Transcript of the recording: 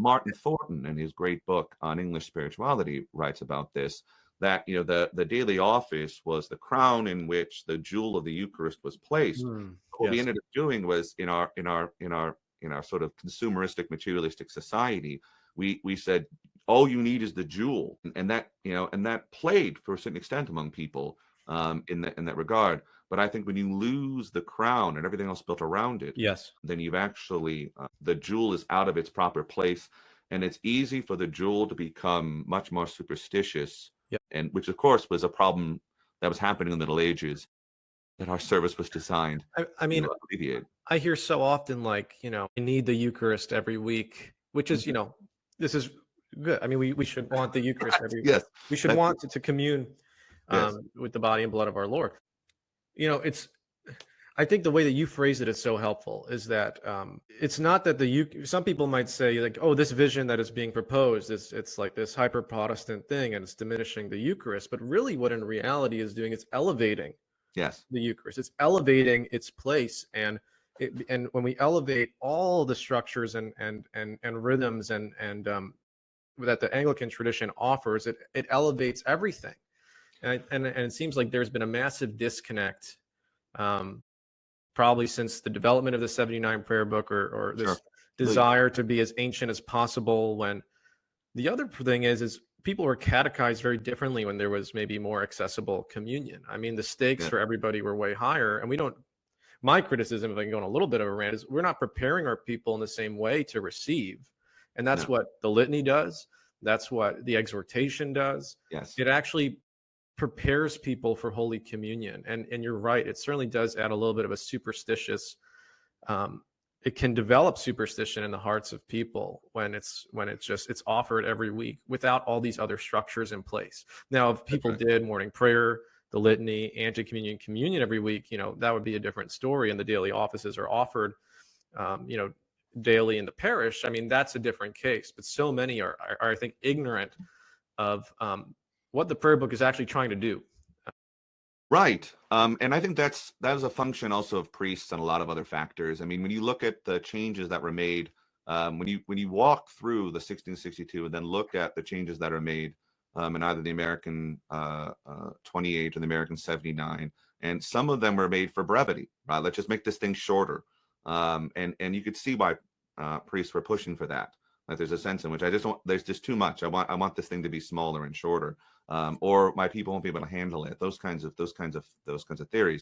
Martin Thornton, in his great book on English spirituality, writes about this, that, the daily office was the crown in which the jewel of the Eucharist was placed. What we Yes. ended up doing was, in our sort of consumeristic, materialistic society, we said, all you need is the jewel, and that played for a certain extent among people in that regard. But I think when you lose the crown and everything else built around it, Yes. then you've actually the jewel is out of its proper place, and it's easy for the jewel to become much more superstitious, Yep. and which of course was a problem that was happening in the Middle Ages, that our service was designed I mean, to alleviate. I hear so often, like, I need the Eucharist every week, which is, this is good. I mean, we should want the Eucharist every, Yes, we should want to commune yes, with the body and blood of our Lord. I think the way that you phrase it is so helpful, is that it's not that some people might say, like, oh, this vision that is being proposed it's like this hyper Protestant thing and it's diminishing the Eucharist. But really what in reality is doing, it's elevating yes, the Eucharist. It's elevating its place. And when we elevate all the structures and rhythms and that the Anglican tradition offers, it elevates everything. And it seems like there's been a massive disconnect, probably since the development of the 79 prayer book, or this sure, desire to be as ancient as possible. When the other thing is people were catechized very differently when there was maybe more accessible communion. I mean, the stakes yeah, for everybody were way higher, and my criticism, if I can go on a little bit of a rant, is we're not preparing our people in the same way to receive. And that's no, what the litany does. That's what the exhortation does. yes, It actually prepares people for Holy Communion. And you're right, it certainly does add a little bit of a superstitious, it can develop superstition in the hearts of people when it's offered every week without all these other structures in place. Now, if people did morning prayer, the litany, anti-communion, communion every week, that would be a different story, and the daily offices are offered daily in the parish. I mean, that's a different case. But so many are I think, ignorant of what the prayer book is actually trying to do. right. And I think that is a function also of priests and a lot of other factors. I mean, when you look at the changes that were made, when you walk through the 1662 and then look at the changes that are made in either the American 28 or the American 79, and some of them were made for brevity, right? Let's just make this thing shorter. And you could see why priests were pushing for that. Like, there's a sense in which there's just too much. I want this thing to be smaller and shorter, or my people won't be able to handle it. Those kinds of theories.